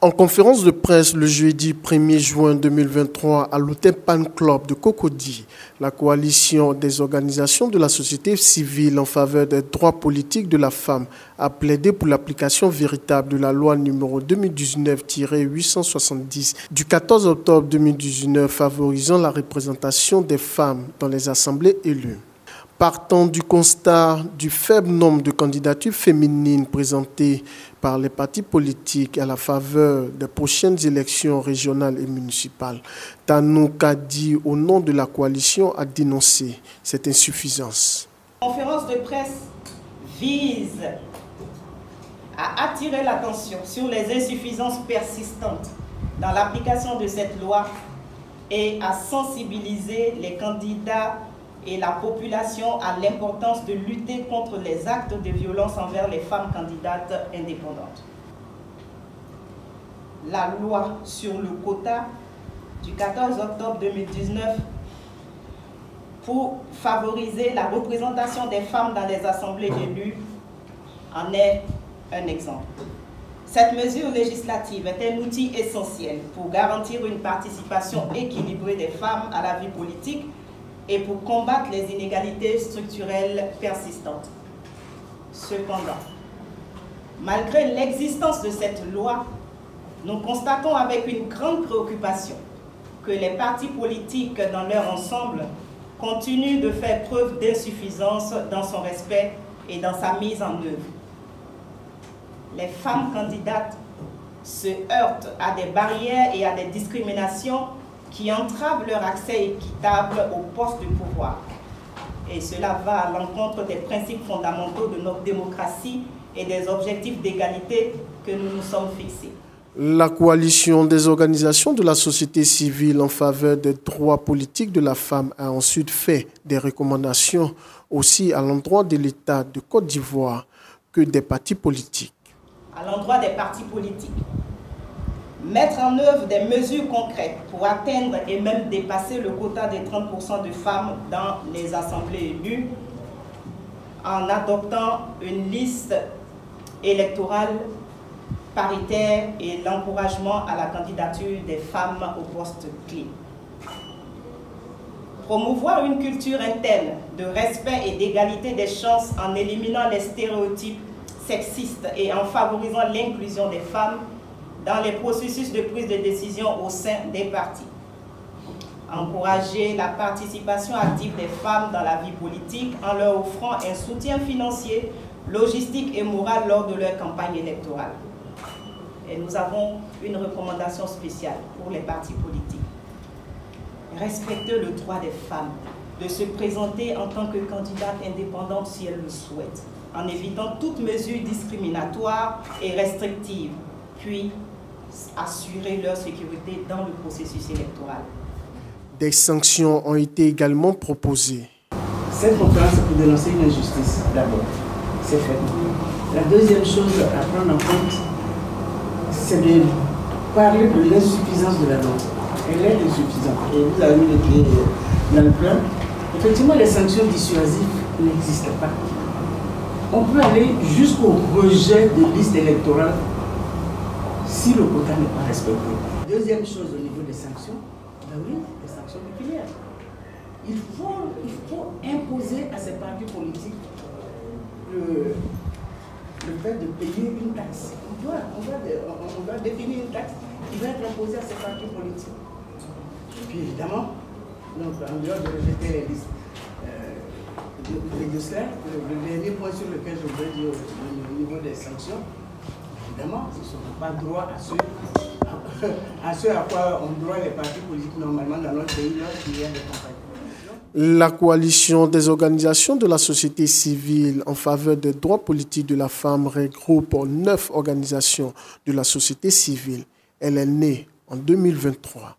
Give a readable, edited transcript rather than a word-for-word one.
En conférence de presse le jeudi 1er juin 2023 à l'Hôtel Pan Club de Cocody, la coalition des organisations de la société civile en faveur des droits politiques de la femme a plaidé pour l'application véritable de la loi numéro 2019-870 du 14 octobre 2019 favorisant la représentation des femmes dans les assemblées élues. Partant du constat du faible nombre de candidatures féminines présentées par les partis politiques à la faveur des prochaines élections régionales et municipales, Tanou Kadi, au nom de la coalition, a dénoncé cette insuffisance. La conférence de presse vise à attirer l'attention sur les insuffisances persistantes dans l'application de cette loi et à sensibiliser les candidats et la population à l'importance de lutter contre les actes de violence envers les femmes candidates indépendantes. La loi sur le quota du 14 octobre 2019 pour favoriser la représentation des femmes dans les assemblées élues en est un exemple. Cette mesure législative est un outil essentiel pour garantir une participation équilibrée des femmes à la vie politique et pour combattre les inégalités structurelles persistantes. Cependant, malgré l'existence de cette loi, nous constatons avec une grande préoccupation que les partis politiques dans leur ensemble continuent de faire preuve d'insuffisance dans son respect et dans sa mise en œuvre. Les femmes candidates se heurtent à des barrières et à des discriminations qui entravent leur accès équitable aux postes de pouvoir. Et cela va à l'encontre des principes fondamentaux de notre démocratie et des objectifs d'égalité que nous nous sommes fixés. La coalition des organisations de la société civile en faveur des droits politiques de la femme a ensuite fait des recommandations aussi à l'endroit de l'État de Côte d'Ivoire que des partis politiques. À l'endroit des partis politiques, mettre en œuvre des mesures concrètes pour atteindre et même dépasser le quota des 30% de femmes dans les assemblées élues en adoptant une liste électorale paritaire et l'encouragement à la candidature des femmes aux postes clés. Promouvoir une culture interne de respect et d'égalité des chances en éliminant les stéréotypes sexistes et en favorisant l'inclusion des femmes dans les processus de prise de décision au sein des partis. Encourager la participation active des femmes dans la vie politique en leur offrant un soutien financier, logistique et moral lors de leur campagne électorale. Et nous avons une recommandation spéciale pour les partis politiques. Respecter le droit des femmes de se présenter en tant que candidate indépendante si elles le souhaitent, en évitant toute mesure discriminatoire et restrictive, puis assurer leur sécurité dans le processus électoral. Des sanctions ont été également proposées. Cette conférence est pour dénoncer une injustice, d'abord. C'est fait. La deuxième chose à prendre en compte, c'est de parler de l'insuffisance de la loi. Elle est insuffisante. Et vous avez mis le pied dans le plat. Effectivement, les sanctions dissuasives n'existent pas. On peut aller jusqu'au rejet de liste électorale si le quota n'est pas respecté. Deuxième chose au niveau des sanctions, ben oui, les sanctions pécuniaires. Il faut imposer à ces partis politiques le fait de payer une taxe. On doit définir une taxe qui va être imposée à ces partis politiques. Et puis évidemment, donc, en dehors de rejeter les listes de cela, le dernier point sur lequel je voudrais dire au niveau des sanctions, évidemment, ce ne sera pas droit à ce à quoi ont droit les partis politiques normalement dans notre pays lorsqu'il y a des campagnes. La coalition des organisations de la société civile en faveur des droits politiques de la femme regroupe 9 organisations de la société civile. Elle est née en 2023.